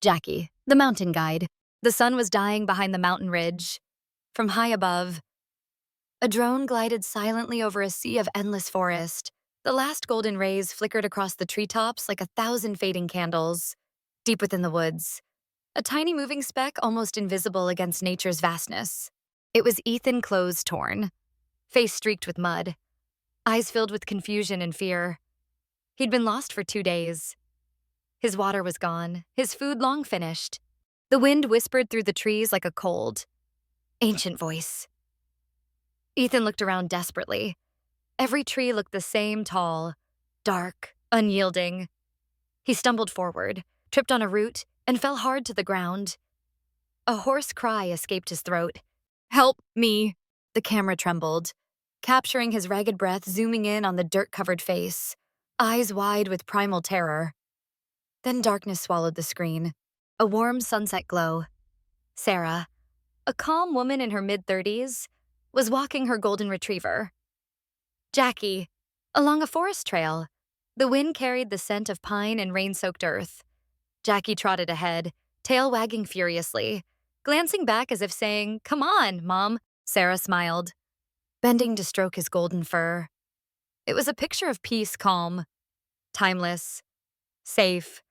Jacky, the mountain guide. The sun was dying behind the mountain ridge. From high above, a drone glided silently over a sea of endless forest. The last golden rays flickered across the treetops like 1,000 fading candles. Deep within the woods, a tiny moving speck almost invisible against nature's vastness. It was Ethan, clothes torn, face streaked with mud, eyes filled with confusion and fear. He'd been lost for 2 days. His water was gone, his food long finished. The wind whispered through the trees like a cold, ancient voice. Ethan looked around desperately. Every tree looked the same, tall, dark, unyielding. He stumbled forward, tripped on a root, and fell hard to the ground. A hoarse cry escaped his throat. "Help me!" The camera trembled, capturing his ragged breath, zooming in on the dirt-covered face, eyes wide with primal terror. Then darkness swallowed the screen. A warm sunset glow. Sarah, a calm woman in her mid-30s, was walking her golden retriever. Jacky, along a forest trail. The wind carried the scent of pine and rain-soaked earth. Jacky trotted ahead, tail wagging furiously, glancing back as if saying, "Come on, Mom." Sarah smiled, bending to stroke his golden fur. It was a picture of peace, calm, timeless, safe.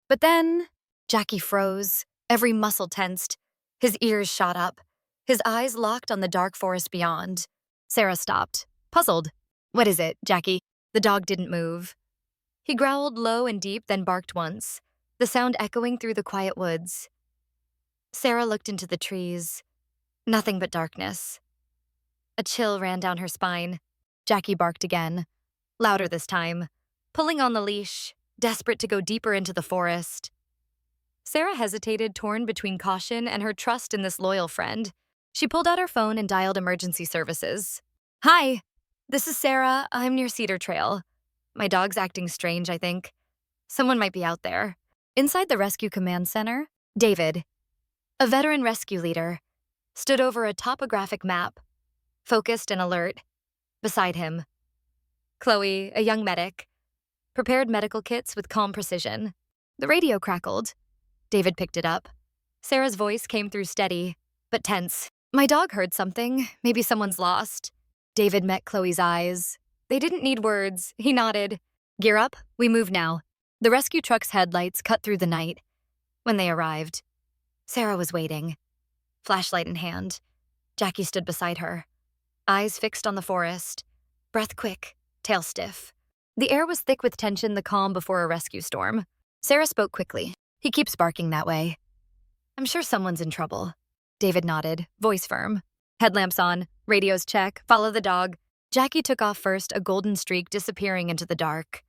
But then, Jacky froze, every muscle tensed. His ears shot up, his eyes locked on the dark forest beyond. Sarah stopped, puzzled. "What is it, Jacky?" The dog didn't move. He growled low and deep, then barked once, the sound echoing through the quiet woods. Sarah looked into the trees. Nothing but darkness. A chill ran down her spine. Jacky barked again, louder this time, pulling on the leash, desperate to go deeper into the forest. Sarah hesitated, torn between caution and her trust in this loyal friend. She pulled out her phone and dialed emergency services. "Hi, this is Sarah. I'm near Cedar Trail. My dog's acting strange, I think. Someone might be out there." Inside the rescue command center, David, a veteran rescue leader, stood over a topographic map, focused and alert. Beside him, Chloe, a young medic, prepared medical kits with calm precision. The radio crackled. David picked it up. Sarah's voice came through steady, but tense. "My dog heard something. Maybe someone's lost." David met Chloe's eyes. They didn't need words. He nodded. "Gear up. We move now." The rescue truck's headlights cut through the night. When they arrived, Sarah was waiting, flashlight in hand. Jacky stood beside her, eyes fixed on the forest, breath quick, tail stiff. The air was thick with tension, the calm before a rescue storm. Sarah spoke quickly. "He keeps barking that way. I'm sure someone's in trouble." David nodded, voice firm. Headlamps on, radios check, follow the dog. Jacky took off first, a golden streak disappearing into the dark.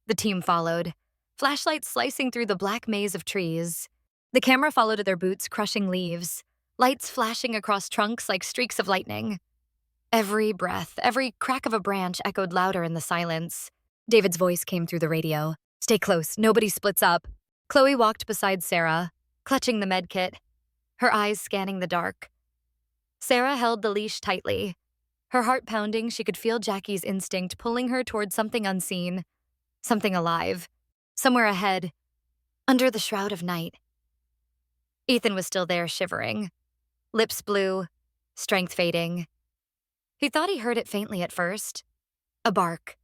The team followed, flashlights slicing through the black maze of trees. The camera followed their boots, crushing leaves, lights flashing across trunks like streaks of lightning. Every breath, every crack of a branch echoed louder in the silence. David's voice came through the radio. "Stay close, nobody splits up." Chloe walked beside Sarah, clutching the med kit, her eyes scanning the dark. Sarah held the leash tightly. Her heart pounding, she could feel Jacky's instinct pulling her toward something unseen, something alive, somewhere ahead, under the shroud of night. Ethan was still there, shivering, lips blue, strength fading. He thought he heard it faintly at first. A bark,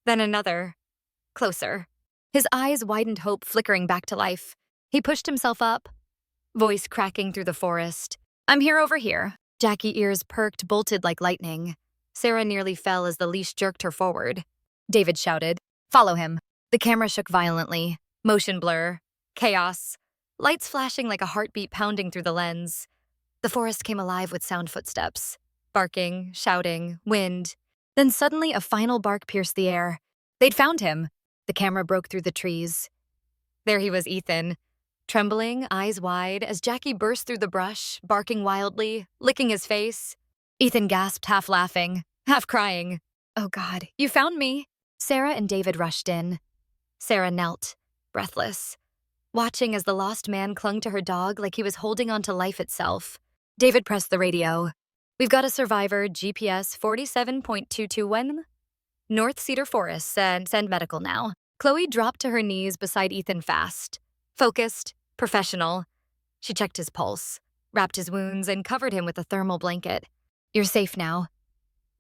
then another, closer. His eyes widened, hope flickering back to life. He pushed himself up, voice cracking through the forest. "I'm here, over here." Jacky, ears perked, bolted like lightning. Sarah nearly fell as the leash jerked her forward. David shouted, "Follow him." The camera shook violently, motion blur, chaos, lights flashing like a heartbeat pounding through the lens. The forest came alive with sound footsteps, barking, shouting, wind. Then suddenly a final bark pierced the air. They'd found him. The camera broke through the trees. There he was, Ethan, trembling, eyes wide, as Jacky burst through the brush, barking wildly, licking his face. Ethan gasped, half laughing, half crying. "Oh God, you found me." Sarah and David rushed in. Sarah knelt, breathless, watching as the lost man clung to her dog like he was holding on to life itself. David pressed the radio. "We've got a survivor, GPS 47.221, North Cedar Forest, send medical now." Chloe dropped to her knees beside Ethan fast, focused, Professional. She checked his pulse, wrapped his wounds, and covered him with a thermal blanket. You're safe now.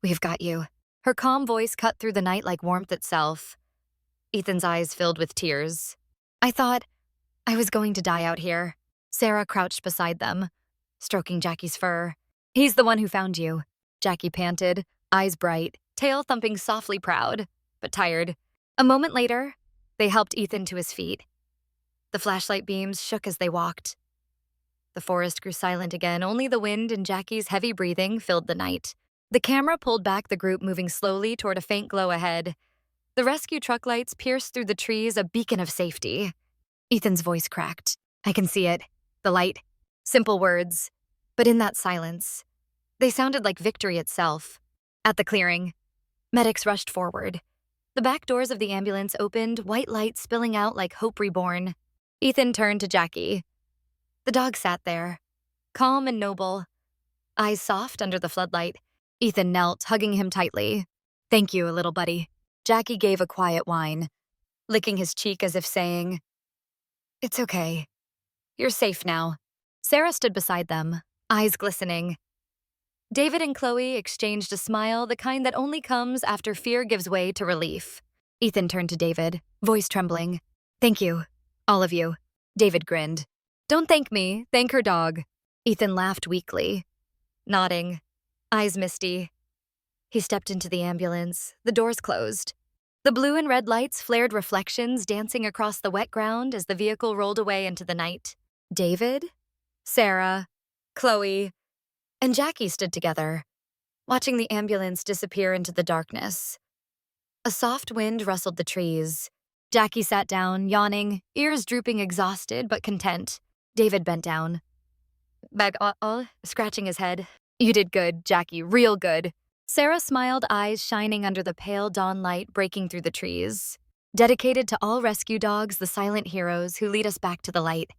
We've got you. Her calm voice cut through the night like warmth itself. Ethan's eyes filled with tears. I thought I was going to die out here. Sarah crouched beside them, stroking Jacky's fur. He's the one who found you. Jacky panted, eyes bright, tail thumping softly proud, but tired. A moment later, they helped Ethan to his feet. The flashlight beams shook as they walked. The forest grew silent again, only the wind and Jacky's heavy breathing filled the night. The camera pulled back the group moving slowly toward a faint glow ahead. The rescue truck lights pierced through the trees, a beacon of safety. Ethan's voice cracked. I can see it. The light. Simple words. But in that silence, they sounded like victory itself. At the clearing, medics rushed forward. The back doors of the ambulance opened, white light spilling out like hope reborn. Ethan turned to Jacky. The dog sat there, calm and noble, eyes soft under the floodlight. Ethan knelt, hugging him tightly. Thank you, little buddy. Jacky gave a quiet whine, licking his cheek as if saying, It's okay. You're safe now. Sarah stood beside them, eyes glistening. David and Chloe exchanged a smile, the kind that only comes after fear gives way to relief. Ethan turned to David, voice trembling. Thank you, all of you. David grinned. Don't thank me, thank her dog. Ethan laughed weakly, nodding, eyes misty. He stepped into the ambulance, the doors closed. The blue and red lights flared reflections dancing across the wet ground as the vehicle rolled away into the night. David, Sarah, Chloe, and Jacky stood together, watching the ambulance disappear into the darkness. A soft wind rustled the trees. Jacky sat down, yawning, ears drooping, exhausted but content. David bent down, scratching his head. You did good, Jacky, real good. Sarah smiled, eyes shining under the pale dawn light breaking through the trees. Dedicated to all rescue dogs, the silent heroes who lead us back to the light.